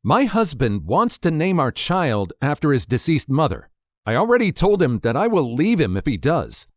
My husband wants to name our child after his deceased mother. I already told him that I will leave him if he does.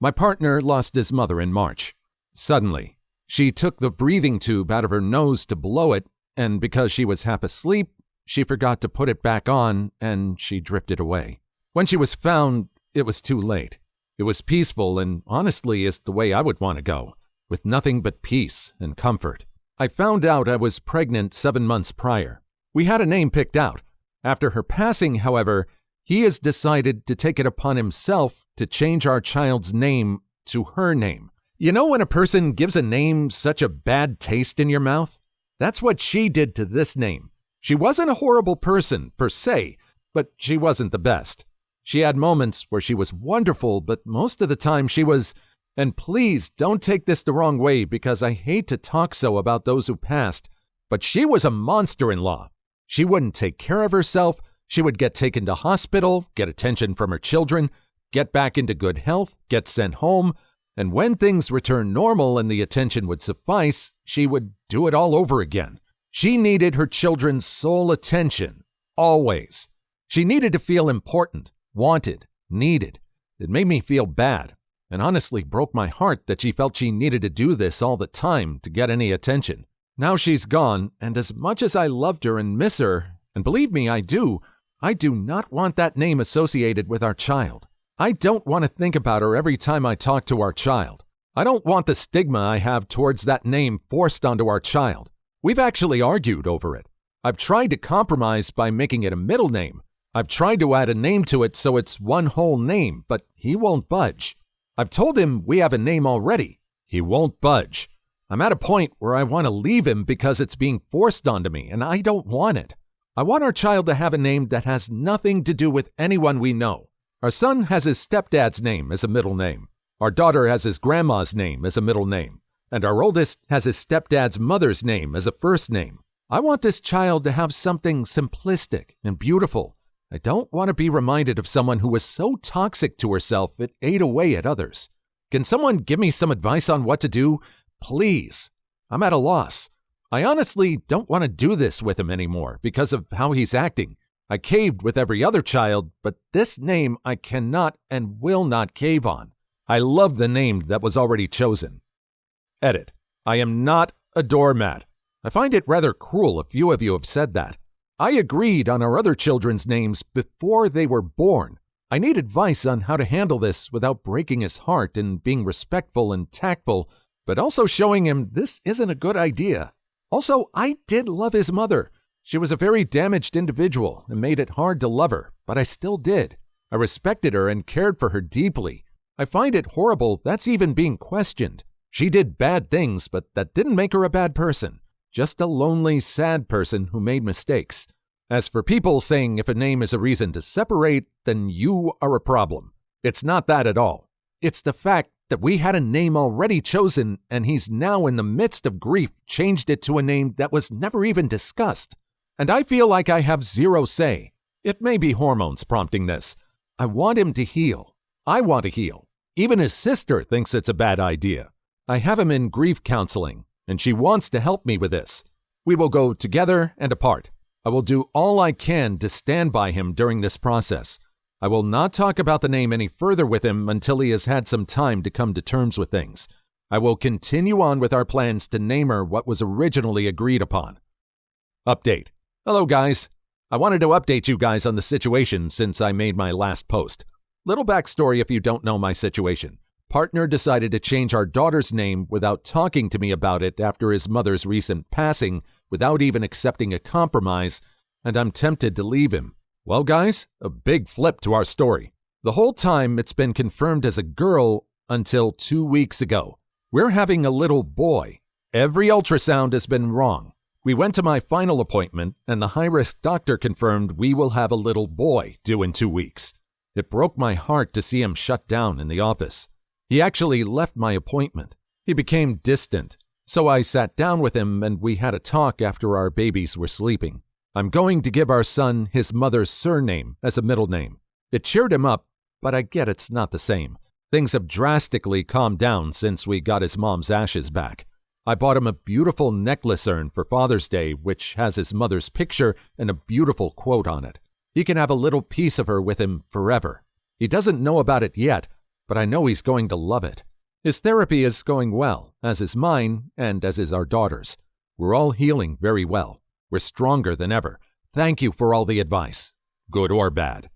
My partner lost his mother in March. Suddenly, she took the breathing tube out of her nose to blow it, and because she was half asleep, she forgot to put it back on and she drifted away. When she was found, it was too late. It was peaceful and honestly is the way I would want to go, with nothing but peace and comfort. I found out I was pregnant 7 months prior. We had a name picked out. After her passing, however, he has decided to take it upon himself to change our child's name to her name. You know when a person gives a name such a bad taste in your mouth? That's what she did to this name. She wasn't a horrible person, per se, but she wasn't the best. She had moments where she was wonderful, but most of the time she was, and please don't take this the wrong way because I hate to talk so about those who passed, but she was a monster-in-law. She wouldn't take care of herself. She would get taken to hospital, get attention from her children, get back into good health, get sent home, and when things returned normal and the attention would suffice, she would do it all over again. She needed her children's sole attention, always. She needed to feel important, wanted, needed. It made me feel bad, and honestly broke my heart that she felt she needed to do this all the time to get any attention. Now she's gone, and as much as I loved her and miss her, and believe me, I do not want that name associated with our child. I don't want to think about her every time I talk to our child. I don't want the stigma I have towards that name forced onto our child. We've actually argued over it. I've tried to compromise by making it a middle name. I've tried to add a name to it so it's one whole name, but he won't budge. I've told him we have a name already. He won't budge. I'm at a point where I want to leave him because it's being forced onto me, and I don't want it. I want our child to have a name that has nothing to do with anyone we know. Our son has his stepdad's name as a middle name. Our daughter has his grandma's name as a middle name. And our oldest has his stepdad's mother's name as a first name. I want this child to have something simplistic and beautiful. I don't want to be reminded of someone who was so toxic to herself it ate away at others. Can someone give me some advice on what to do? Please. I'm at a loss. I honestly don't want to do this with him anymore because of how he's acting. I caved with every other child, but this name I cannot and will not cave on. I love the name that was already chosen. Edit. I am not a doormat. I find it rather cruel a few of you have said that. I agreed on our other children's names before they were born. I need advice on how to handle this without breaking his heart and being respectful and tactful, but also showing him this isn't a good idea. Also, I did love his mother. She was a very damaged individual and made it hard to love her, but I still did. I respected her and cared for her deeply. I find it horrible that's even being questioned. She did bad things, but that didn't make her a bad person. Just a lonely, sad person who made mistakes. As for people saying if a name is a reason to separate, then you are a problem. It's not that at all. It's the fact that we had a name already chosen and he's now in the midst of grief changed it to a name that was never even discussed. And I feel like I have zero say. It may be hormones prompting this. I want him to heal. I want to heal. Even his sister thinks it's a bad idea. I have him in grief counseling, and she wants to help me with this. We will go together and apart. I will do all I can to stand by him during this process. I will not talk about the name any further with him until he has had some time to come to terms with things. I will continue on with our plans to name her what was originally agreed upon. Update. Hello, guys. I wanted to update you guys on the situation since I made my last post. Little backstory if you don't know my situation. Partner decided to change our daughter's name without talking to me about it after his mother's recent passing, without even accepting a compromise, and I'm tempted to leave him. Well, guys, a big flip to our story. The whole time it's been confirmed as a girl until 2 weeks ago. We're having a little boy. Every ultrasound has been wrong. We went to my final appointment, and the high-risk doctor confirmed we will have a little boy due in 2 weeks. It broke my heart to see him shut down in the office. He actually left my appointment. He became distant, so I sat down with him and we had a talk after our babies were sleeping. I'm going to give our son his mother's surname as a middle name. It cheered him up, but I get it's not the same. Things have drastically calmed down since we got his mom's ashes back. I bought him a beautiful necklace urn for Father's Day, which has his mother's picture and a beautiful quote on it. He can have a little piece of her with him forever. He doesn't know about it yet, but I know he's going to love it. His therapy is going well, as is mine and as is our daughter's. We're all healing very well. We're stronger than ever. Thank you for all the advice, good or bad.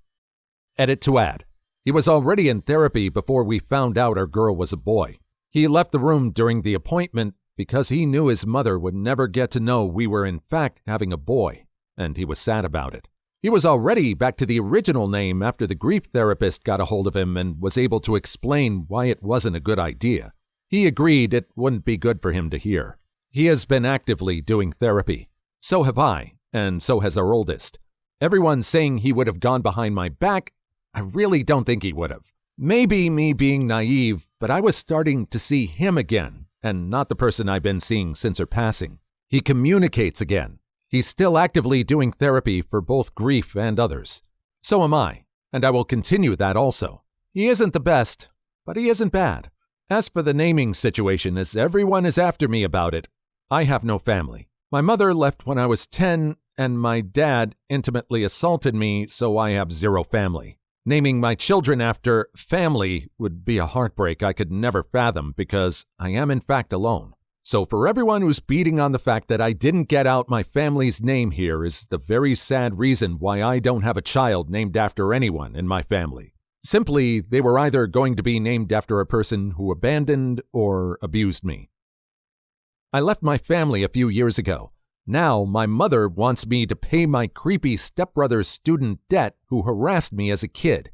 Edit to add. He was already in therapy before we found out our girl was a boy. He left the room during the appointment because he knew his mother would never get to know we were in fact having a boy, and he was sad about it. He was already back to the original name after the grief therapist got a hold of him and was able to explain why it wasn't a good idea. He agreed it wouldn't be good for him to hear. He has been actively doing therapy. So have I, and so has our oldest. Everyone's saying he would have gone behind my back. I really don't think he would have. Maybe me being naive, but I was starting to see him again, and not the person I've been seeing since her passing. He communicates again. He's still actively doing therapy for both grief and others. So am I, and I will continue that also. He isn't the best, but he isn't bad. As for the naming situation, as everyone is after me about it, I have no family. My mother left when I was 10, and my dad intimately assaulted me, so I have zero family. Naming my children after family would be a heartbreak I could never fathom because I am in fact alone. So for everyone who's beating on the fact that I didn't get out my family's name here is the very sad reason why I don't have a child named after anyone in my family. Simply, they were either going to be named after a person who abandoned or abused me. I left my family a few years ago. Now my mother wants me to pay my creepy stepbrother's student debt who harassed me as a kid.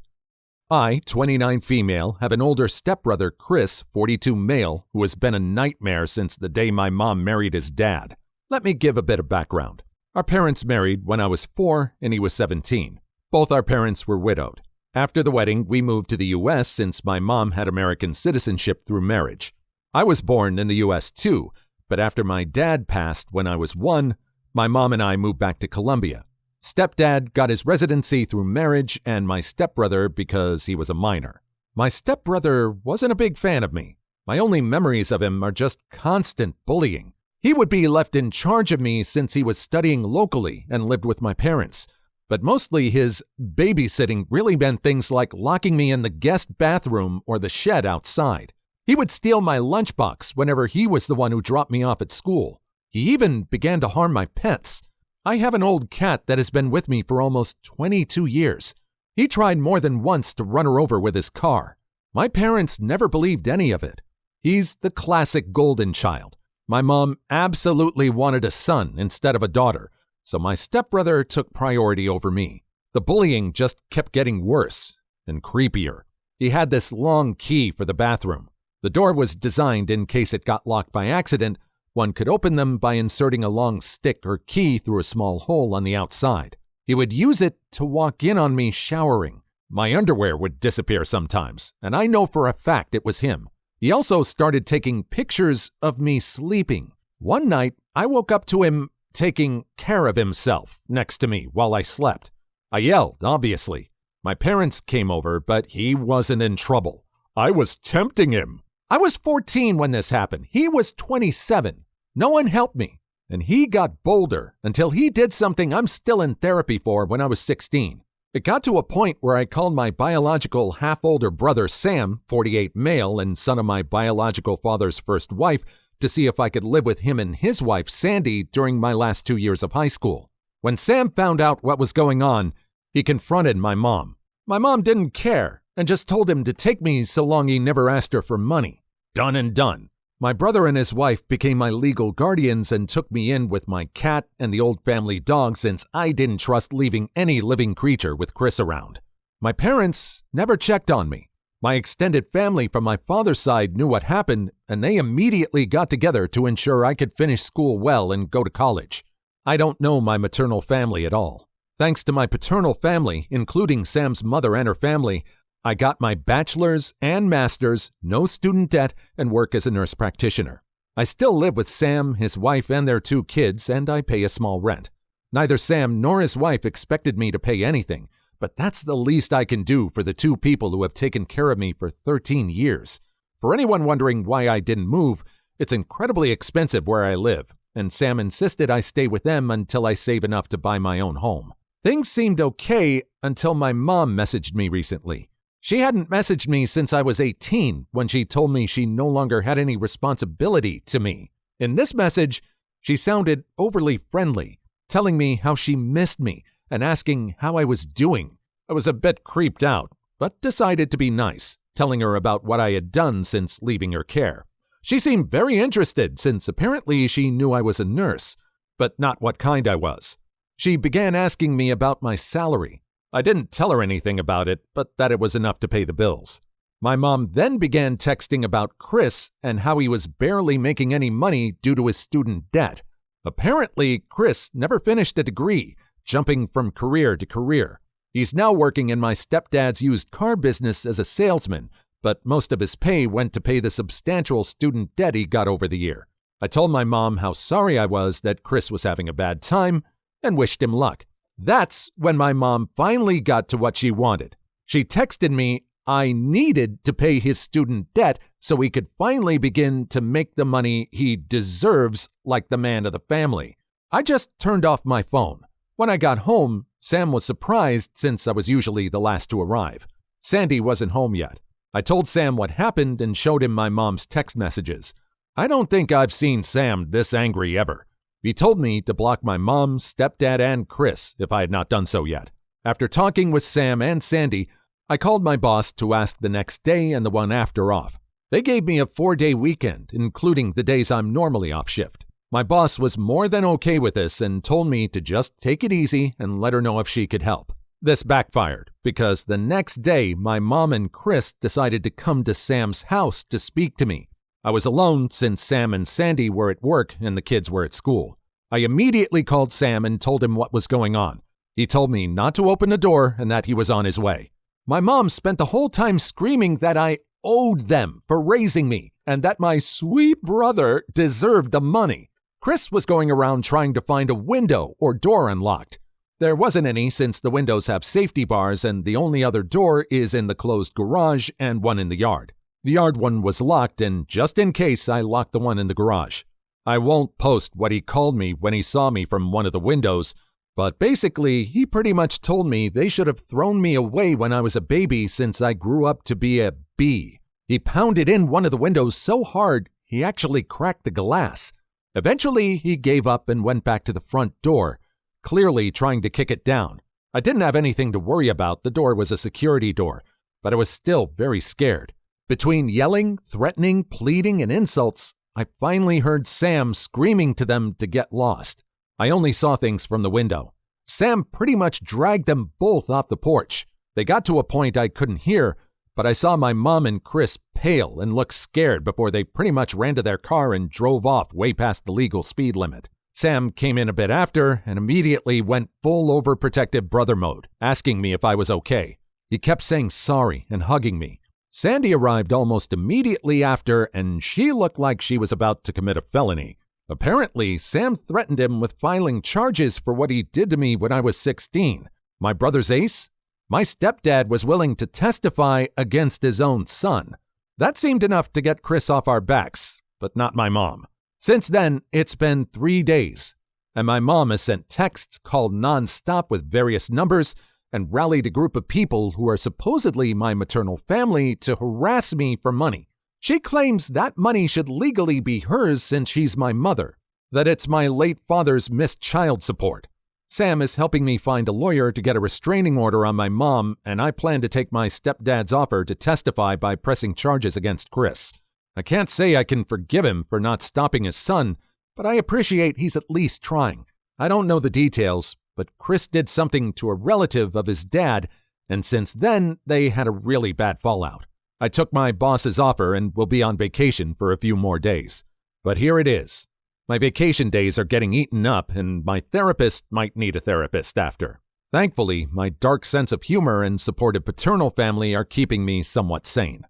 I, 29 female, have an older stepbrother, Chris, 42 male, who has been a nightmare since the day my mom married his dad. Let me give a bit of background. Our parents married when I was 4 and he was 17. Both our parents were widowed. After the wedding, we moved to the U.S. since my mom had American citizenship through marriage. I was born in the U.S. too, but after my dad passed when I was 1, my mom and I moved back to Colombia. Stepdad got his residency through marriage and my stepbrother because he was a minor. My stepbrother wasn't a big fan of me. My only memories of him are just constant bullying. He would be left in charge of me since he was studying locally and lived with my parents. But mostly his babysitting really meant things like locking me in the guest bathroom or the shed outside. He would steal my lunchbox whenever he was the one who dropped me off at school. He even began to harm my pets. I have an old cat that has been with me for almost 22 years. He tried more than once to run her over with his car. My parents never believed any of it. He's the classic golden child. My mom absolutely wanted a son instead of a daughter, so my stepbrother took priority over me. The bullying just kept getting worse and creepier. He had this long key for the bathroom. The door was designed in case it got locked by accident. One could open them by inserting a long stick or key through a small hole on the outside. He would use it to walk in on me showering. My underwear would disappear sometimes, and I know for a fact it was him. He also started taking pictures of me sleeping. One night, I woke up to him taking care of himself next to me while I slept. I yelled, obviously. My parents came over, but he wasn't in trouble. I was tempting him. I was 14 when this happened. He was 27. No one helped me, and he got bolder until he did something I'm still in therapy for when I was 16. It got to a point where I called my biological half-older brother Sam, 48 male and son of my biological father's first wife, to see if I could live with him and his wife Sandy during my last 2 years of high school. When Sam found out what was going on, he confronted my mom. My mom didn't care and just told him to take me so long he never asked her for money. Done and done. My brother and his wife became my legal guardians and took me in with my cat and the old family dog since I didn't trust leaving any living creature with Chris around. My parents never checked on me. My extended family from my father's side knew what happened, and they immediately got together to ensure I could finish school well and go to college. I don't know my maternal family at all. Thanks to my paternal family, including Sam's mother and her family, I got my bachelor's and master's, no student debt, and work as a nurse practitioner. I still live with Sam, his wife, and their 2 kids, and I pay a small rent. Neither Sam nor his wife expected me to pay anything, but that's the least I can do for the 2 people who have taken care of me for 13 years. For anyone wondering why I didn't move, It's incredibly expensive where I live, and Sam insisted I stay with them until I save enough to buy my own home. Things seemed okay until my mom messaged me recently. She hadn't messaged me since I was 18 when she told me she no longer had any responsibility to me. In this message, she sounded overly friendly, telling me how she missed me and asking how I was doing. I was a bit creeped out, but decided to be nice, telling her about what I had done since leaving her care. She seemed very interested since apparently she knew I was a nurse, but not what kind I was. She began asking me about my salary. I didn't tell her anything about it, but that it was enough to pay the bills. My mom then began texting about Chris and how he was barely making any money due to his student debt. Apparently, Chris never finished a degree, jumping from career to career. He's now working in my stepdad's used car business as a salesman, but most of his pay went to pay the substantial student debt he got over the year. I told my mom how sorry I was that Chris was having a bad time and wished him luck. That's when my mom finally got to what she wanted. She texted me I needed to pay his student debt so he could finally begin to make the money he deserves like the man of the family. I just turned off my phone. When I got home, Sam was surprised since I was usually the last to arrive. Sandy wasn't home yet. I told Sam what happened and showed him my mom's text messages. I don't think I've seen Sam this angry ever. He told me to block my mom, stepdad, and Chris if I had not done so yet. After talking with Sam and Sandy, I called my boss to ask the next day and the one after off. They gave me a 4-day weekend, including the days I'm normally off shift. My boss was more than okay with this and told me to just take it easy and let her know if she could help. This backfired because the next day my mom and Chris decided to come to Sam's house to speak to me. I was alone since Sam and Sandy were at work and the kids were at school. I immediately called Sam and told him what was going on. He told me not to open the door and that he was on his way. My mom spent the whole time screaming that I owed them for raising me and that my sweet brother deserved the money. Chris was going around trying to find a window or door unlocked. There wasn't any since the windows have safety bars and the only other door is in the closed garage and one in the yard. The yard one was locked and just in case I locked the one in the garage. I won't post what he called me when he saw me from one of the windows, but basically he pretty much told me they should have thrown me away when I was a baby since I grew up to be a B. He pounded in one of the windows so hard he actually cracked the glass. Eventually he gave up and went back to the front door, clearly trying to kick it down. I didn't have anything to worry about, the door was a security door, but I was still very scared. Between yelling, threatening, pleading, and insults, I finally heard Sam screaming to them to get lost. I only saw things from the window. Sam pretty much dragged them both off the porch. They got to a point I couldn't hear, but I saw my mom and Chris pale and look scared before they pretty much ran to their car and drove off way past the legal speed limit. Sam came in a bit after and immediately went full overprotective brother mode, asking me if I was okay. He kept saying sorry and hugging me. Sandy arrived almost immediately after, and she looked like she was about to commit a felony. Apparently, Sam threatened him with filing charges for what he did to me when I was 16. My brother's ace? My stepdad was willing to testify against his own son. That seemed enough to get Chris off our backs, but not my mom. Since then, it's been 3 days, and my mom has sent texts, called non-stop with various numbers, and rallied a group of people who are supposedly my maternal family to harass me for money. She claims that money should legally be hers since she's my mother, that it's my late father's missed child support. Sam is helping me find a lawyer to get a restraining order on my mom, and I plan to take my stepdad's offer to testify by pressing charges against Chris. I can't say I can forgive him for not stopping his son, but I appreciate he's at least trying. I don't know the details, but Chris did something to a relative of his dad, and since then, they had a really bad fallout. I took my boss's offer and will be on vacation for a few more days. But here it is. My vacation days are getting eaten up, and my therapist might need a therapist after. Thankfully, my dark sense of humor and supportive paternal family are keeping me somewhat sane.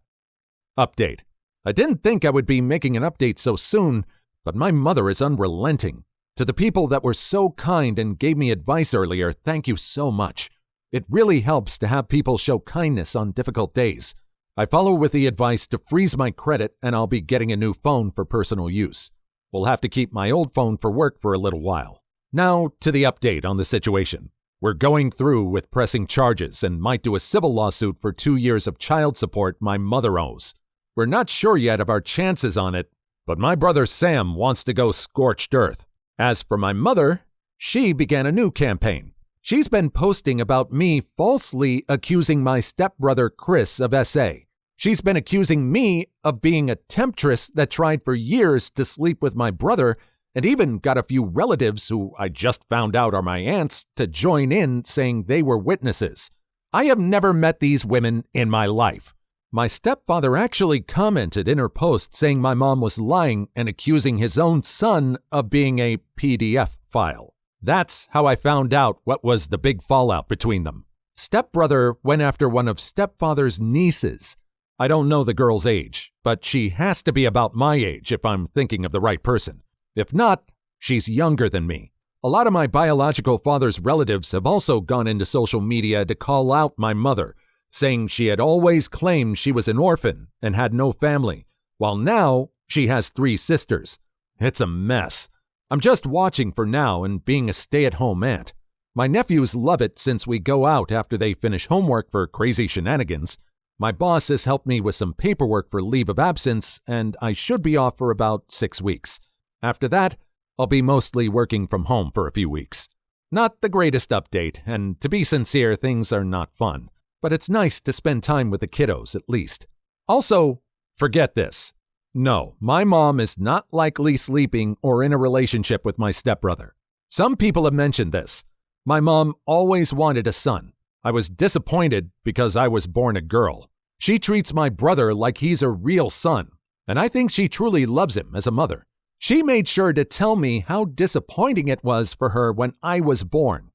Update. I didn't think I would be making an update so soon, but my mother is unrelenting. To the people that were so kind and gave me advice earlier, thank you so much. It really helps to have people show kindness on difficult days. I follow with the advice to freeze my credit and I'll be getting a new phone for personal use. We'll have to keep my old phone for work for a little while. Now to the update on the situation. We're going through with pressing charges and might do a civil lawsuit for 2 years of child support my mother owes. We're not sure yet of our chances on it, but my brother Sam wants to go scorched earth. As for my mother, she began a new campaign. She's been posting about me falsely accusing my stepbrother Chris of SA. She's been accusing me of being a temptress that tried for years to sleep with my brother and even got a few relatives who I just found out are my aunts to join in saying they were witnesses. I have never met these women in my life. My stepfather actually commented in her post saying my mom was lying and accusing his own son of being a PDF file. That's how I found out what was the big fallout between them. Stepbrother went after one of stepfather's nieces. I don't know the girl's age, but she has to be about my age if I'm thinking of the right person. If not, she's younger than me. A lot of my biological father's relatives have also gone into social media to call out my mother, saying she had always claimed she was an orphan and had no family, while now she has 3 sisters. It's a mess. I'm just watching for now and being a stay-at-home aunt. My nephews love it since we go out after they finish homework for crazy shenanigans. My boss has helped me with some paperwork for leave of absence, and I should be off for about 6 weeks. After that, I'll be mostly working from home for a few weeks. Not the greatest update, and to be sincere, things are not fun. But it's nice to spend time with the kiddos at least. Also, forget this. No, my mom is not likely sleeping or in a relationship with my stepbrother. Some people have mentioned this. My mom always wanted a son. I was disappointed because I was born a girl. She treats my brother like he's a real son, and I think she truly loves him as a mother. She made sure to tell me how disappointing it was for her when I was born.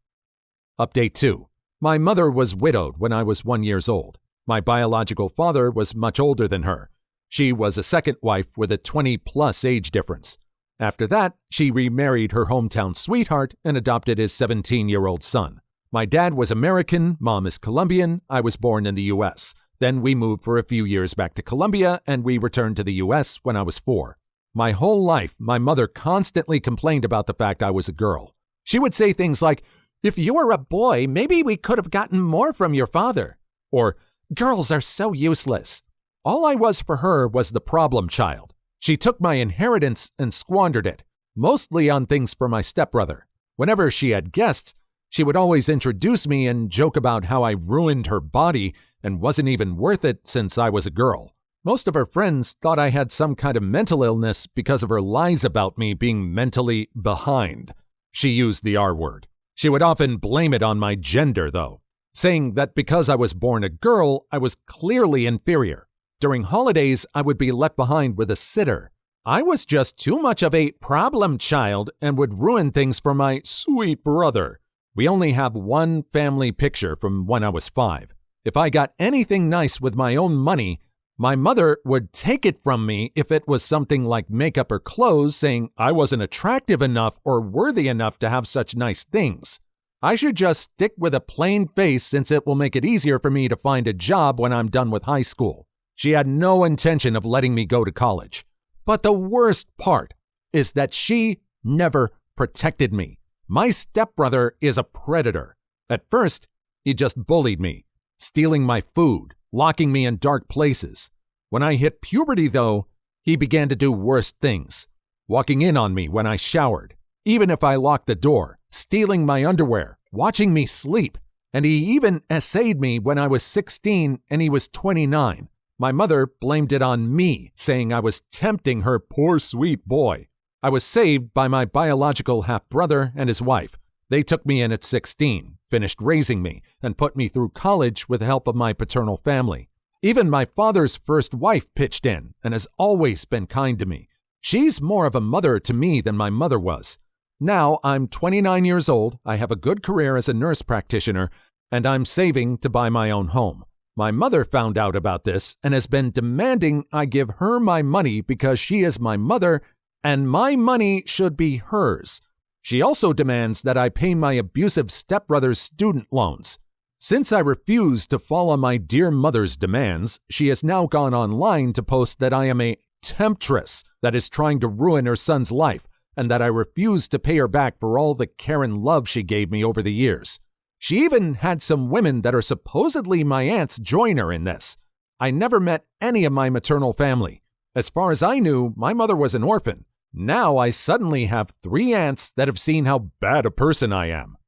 Update 2. My mother was widowed when I was 1 year old. My biological father was much older than her. She was a second wife with a 20-plus age difference. After that, she remarried her hometown sweetheart and adopted his 17-year-old son. My dad was American, mom is Colombian, I was born in the U.S. Then we moved for a few years back to Colombia and we returned to the U.S. when I was 4. My whole life, my mother constantly complained about the fact I was a girl. She would say things like, "If you were a boy, maybe we could have gotten more from your father." Or, "Girls are so useless." All I was for her was the problem child. She took my inheritance and squandered it, mostly on things for my stepbrother. Whenever she had guests, she would always introduce me and joke about how I ruined her body and wasn't even worth it since I was a girl. Most of her friends thought I had some kind of mental illness because of her lies about me being mentally behind. She used the R word. She would often blame it on my gender, though, saying that because I was born a girl, I was clearly inferior. During holidays, I would be left behind with a sitter. I was just too much of a problem child and would ruin things for my sweet brother. We only have one family picture from when I was 5. If I got anything nice with my own money, my mother would take it from me if it was something like makeup or clothes, saying I wasn't attractive enough or worthy enough to have such nice things. I should just stick with a plain face since it will make it easier for me to find a job when I'm done with high school. She had no intention of letting me go to college. But the worst part is that she never protected me. My stepbrother is a predator. At first, he just bullied me, stealing my food, locking me in dark places. When I hit puberty, though, he began to do worse things, walking in on me when I showered, even if I locked the door, stealing my underwear, watching me sleep, and he even essayed me when I was 16 and he was 29. My mother blamed it on me, saying I was tempting her poor sweet boy. I was saved by my biological half-brother and his wife. They took me in at 16, finished raising me, and put me through college with the help of my paternal family. Even my father's first wife pitched in and has always been kind to me. She's more of a mother to me than my mother was. Now I'm 29 years old, I have a good career as a nurse practitioner, and I'm saving to buy my own home. My mother found out about this and has been demanding I give her my money because she is my mother and my money should be hers. She also demands that I pay my abusive stepbrother's student loans. Since I refused to follow my dear mother's demands, she has now gone online to post that I am a temptress that is trying to ruin her son's life and that I refuse to pay her back for all the care and love she gave me over the years. She even had some women that are supposedly my aunts join her in this. I never met any of my maternal family. As far as I knew, my mother was an orphan. Now I suddenly have 3 aunts that have seen how bad a person I am.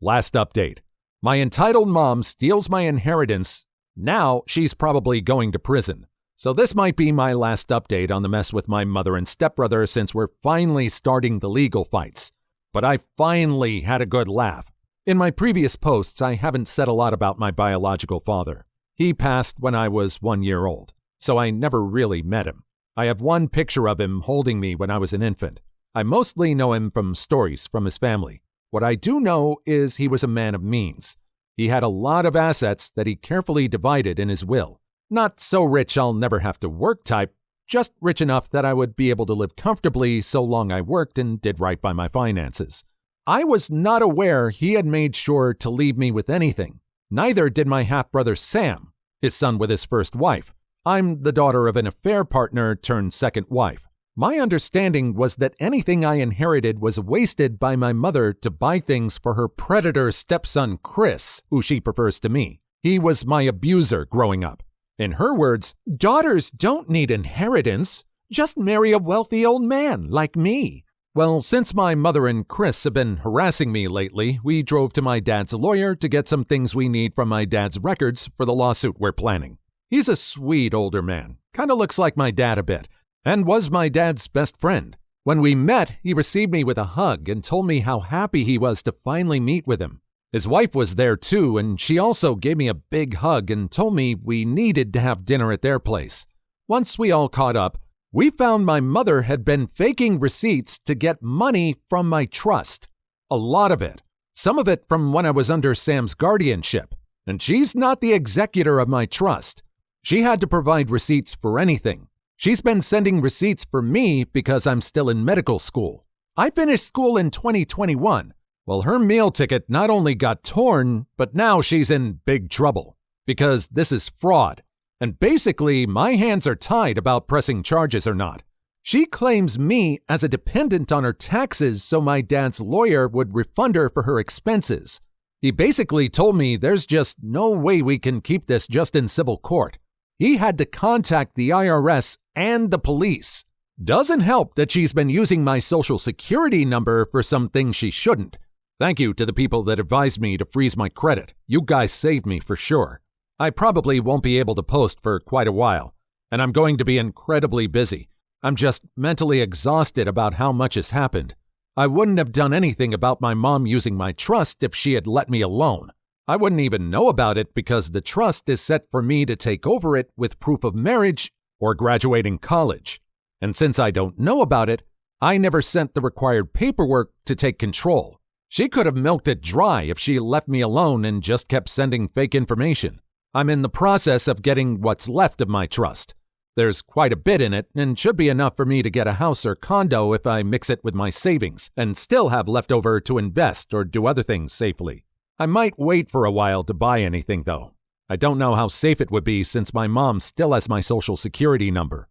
Last update. My entitled mom steals my inheritance. Now she's probably going to prison. So this might be my last update on the mess with my mother and stepbrother since we're finally starting the legal fights. But I finally had a good laugh. In my previous posts, I haven't said a lot about my biological father. He passed when I was 1 year old, so I never really met him. I have one picture of him holding me when I was an infant. I mostly know him from stories from his family. What I do know is he was a man of means. He had a lot of assets that he carefully divided in his will. Not so rich I'll never have to work type, just rich enough that I would be able to live comfortably so long I worked and did right by my finances. I was not aware he had made sure to leave me with anything. Neither did my half-brother Sam, his son with his first wife. I'm the daughter of an affair partner turned second wife. My understanding was that anything I inherited was wasted by my mother to buy things for her predator stepson Chris, who she prefers to me. He was my abuser growing up. In her words, daughters don't need inheritance. Just marry a wealthy old man like me. Well, since my mother and Chris have been harassing me lately, we drove to my dad's lawyer to get some things we need from my dad's records for the lawsuit we're planning. He's a sweet older man, kind of looks like my dad a bit, and was my dad's best friend. When we met, he received me with a hug and told me how happy he was to finally meet with him. His wife was there too, and she also gave me a big hug and told me we needed to have dinner at their place. Once we all caught up, we found my mother had been faking receipts to get money from my trust. A lot of it. Some of it from when I was under Sam's guardianship. And she's not the executor of my trust. She had to provide receipts for anything. She's been sending receipts for me because I'm still in medical school. I finished school in 2021. Well, her meal ticket not only got torn, but now she's in big trouble. Because this is fraud. And basically, my hands are tied about pressing charges or not. She claims me as a dependent on her taxes so my dad's lawyer would refund her for her expenses. He basically told me there's just no way we can keep this just in civil court. He had to contact the IRS and the police. Doesn't help that she's been using my social security number for some things she shouldn't. Thank you to the people that advised me to freeze my credit. You guys saved me for sure. I probably won't be able to post for quite a while, and I'm going to be incredibly busy. I'm just mentally exhausted about how much has happened. I wouldn't have done anything about my mom using my trust if she had let me alone. I wouldn't even know about it because the trust is set for me to take over it with proof of marriage or graduating college. And since I don't know about it, I never sent the required paperwork to take control. She could have milked it dry if she left me alone and just kept sending fake information. I'm in the process of getting what's left of my trust. There's quite a bit in it and should be enough for me to get a house or condo if I mix it with my savings and still have leftover to invest or do other things safely. I might wait for a while to buy anything though. I don't know how safe it would be since my mom still has my social security number.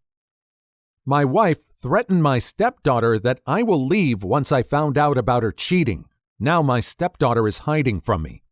My wife threatened my stepdaughter that I will leave once I found out about her cheating. Now my stepdaughter is hiding from me.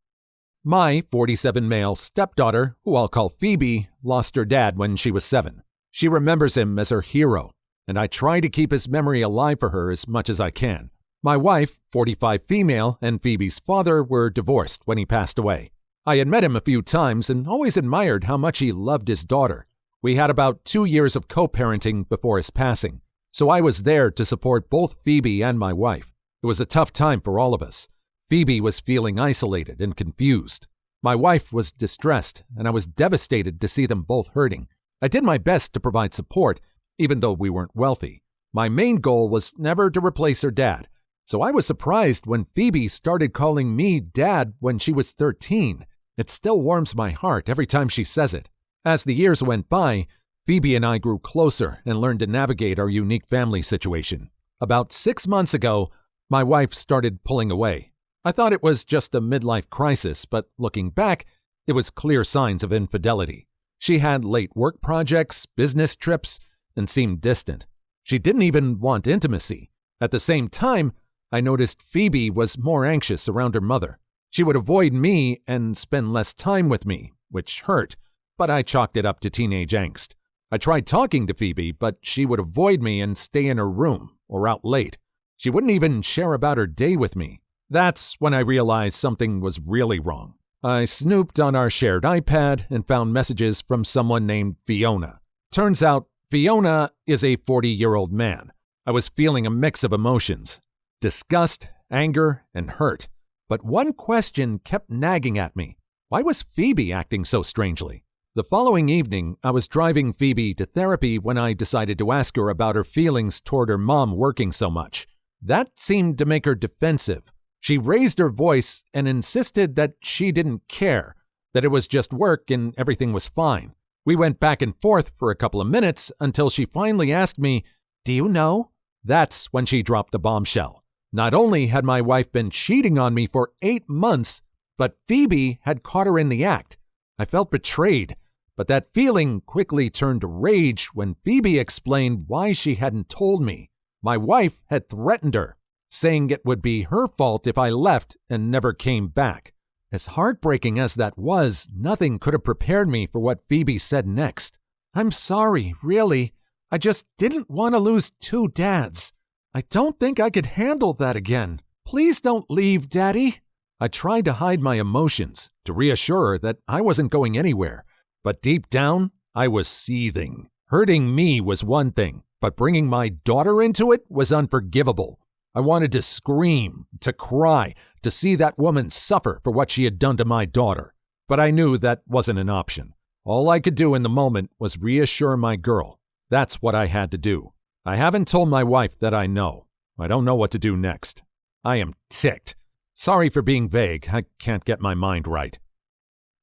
My 47 male stepdaughter, who I'll call Phoebe, lost her dad when she was 7. She remembers him as her hero, and I try to keep his memory alive for her as much as I can. My wife, 45 female, and Phoebe's father were divorced when he passed away. I had met him a few times and always admired how much he loved his daughter. We had about 2 years of co-parenting before his passing, so I was there to support both Phoebe and my wife. It was a tough time for all of us. Phoebe was feeling isolated and confused. My wife was distressed, and I was devastated to see them both hurting. I did my best to provide support, even though we weren't wealthy. My main goal was never to replace her dad, so I was surprised when Phoebe started calling me dad when she was 13. It still warms my heart every time she says it. As the years went by, Phoebe and I grew closer and learned to navigate our unique family situation. About 6 months ago, my wife started pulling away. I thought it was just a midlife crisis, but looking back, it was clear signs of infidelity. She had late work projects, business trips, and seemed distant. She didn't even want intimacy. At the same time, I noticed Phoebe was more anxious around her mother. She would avoid me and spend less time with me, which hurt, but I chalked it up to teenage angst. I tried talking to Phoebe, but she would avoid me and stay in her room or out late. She wouldn't even share about her day with me. That's when I realized something was really wrong. I snooped on our shared iPad and found messages from someone named Fiona. Turns out, Fiona is a 40-year-old man. I was feeling a mix of emotions: disgust, anger, and hurt. But one question kept nagging at me. Why was Phoebe acting so strangely? The following evening, I was driving Phoebe to therapy when I decided to ask her about her feelings toward her mom working so much. That seemed to make her defensive. She raised her voice and insisted that she didn't care, that it was just work and everything was fine. We went back and forth for a couple of minutes until she finally asked me, "Do you know?" That's when she dropped the bombshell. Not only had my wife been cheating on me for 8 months, but Phoebe had caught her in the act. I felt betrayed, but that feeling quickly turned to rage when Phoebe explained why she hadn't told me. My wife had threatened her, saying it would be her fault if I left and never came back. As heartbreaking as that was, nothing could have prepared me for what Phoebe said next. "I'm sorry, really. I just didn't want to lose 2 dads. I don't think I could handle that again. Please don't leave, Daddy." I tried to hide my emotions, to reassure her that I wasn't going anywhere. But deep down, I was seething. Hurting me was one thing, but bringing my daughter into it was unforgivable. I wanted to scream, to cry, to see that woman suffer for what she had done to my daughter. But I knew that wasn't an option. All I could do in the moment was reassure my girl. That's what I had to do. I haven't told my wife that I know. I don't know what to do next. I am ticked. Sorry for being vague. I can't get my mind right.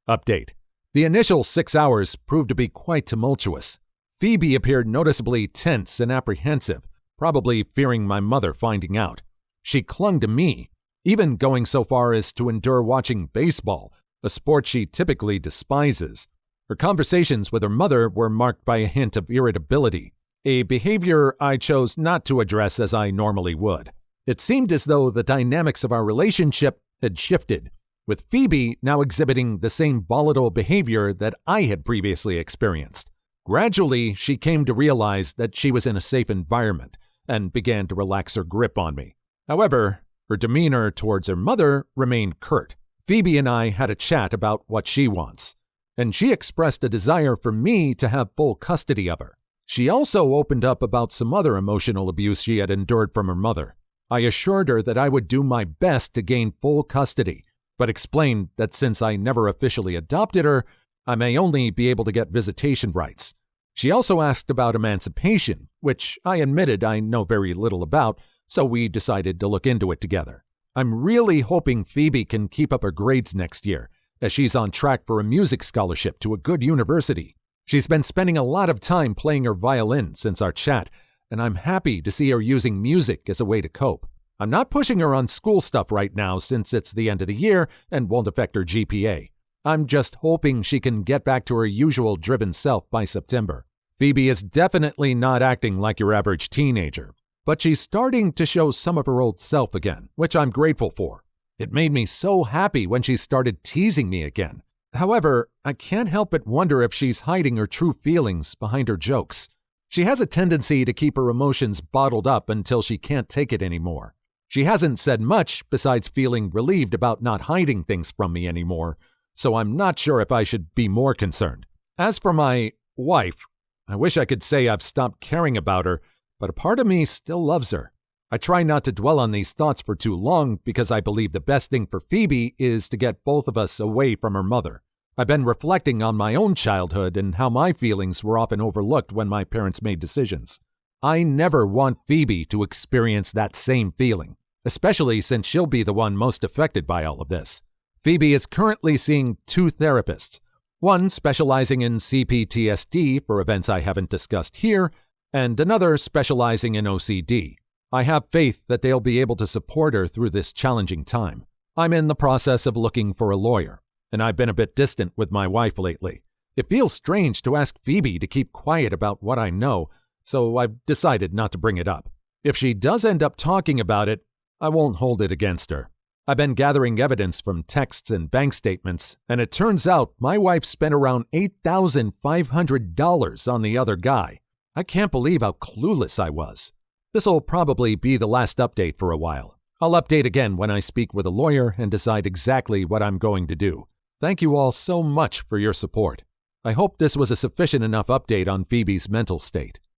Update. The initial 6 hours proved to be quite tumultuous. Phoebe appeared noticeably tense and apprehensive, probably fearing my mother finding out. She clung to me, even going so far as to endure watching baseball, a sport she typically despises. Her conversations with her mother were marked by a hint of irritability, a behavior I chose not to address as I normally would. It seemed as though the dynamics of our relationship had shifted, with Phoebe now exhibiting the same volatile behavior that I had previously experienced. Gradually, she came to realize that she was in a safe environment and began to relax her grip on me. However, her demeanor towards her mother remained curt. Phoebe and I had a chat about what she wants, and she expressed a desire for me to have full custody of her. She also opened up about some other emotional abuse she had endured from her mother. I assured her that I would do my best to gain full custody, but explained that since I never officially adopted her, I may only be able to get visitation rights. She also asked about emancipation, which I admitted I know very little about, so we decided to look into it together. I'm really hoping Phoebe can keep up her grades next year, as she's on track for a music scholarship to a good university. She's been spending a lot of time playing her violin since our chat, and I'm happy to see her using music as a way to cope. I'm not pushing her on school stuff right now since it's the end of the year and won't affect her GPA. I'm just hoping she can get back to her usual driven self by September. Phoebe is definitely not acting like your average teenager, but she's starting to show some of her old self again, which I'm grateful for. It made me so happy when she started teasing me again. However, I can't help but wonder if she's hiding her true feelings behind her jokes. She has a tendency to keep her emotions bottled up until she can't take it anymore. She hasn't said much besides feeling relieved about not hiding things from me anymore, so I'm not sure if I should be more concerned. As for my wife, I wish I could say I've stopped caring about her, but a part of me still loves her. I try not to dwell on these thoughts for too long because I believe the best thing for Phoebe is to get both of us away from her mother. I've been reflecting on my own childhood and how my feelings were often overlooked when my parents made decisions. I never want Phoebe to experience that same feeling, especially since she'll be the one most affected by all of this. Phoebe is currently seeing 2 therapists, one specializing in CPTSD for events I haven't discussed here, and another specializing in OCD. I have faith that they'll be able to support her through this challenging time. I'm in the process of looking for a lawyer, and I've been a bit distant with my wife lately. It feels strange to ask Phoebe to keep quiet about what I know, so I've decided not to bring it up. If she does end up talking about it, I won't hold it against her. I've been gathering evidence from texts and bank statements, and it turns out my wife spent around $8,500 on the other guy. I can't believe how clueless I was. This'll probably be the last update for a while. I'll update again when I speak with a lawyer and decide exactly what I'm going to do. Thank you all so much for your support. I hope this was a sufficient enough update on Phoebe's mental state.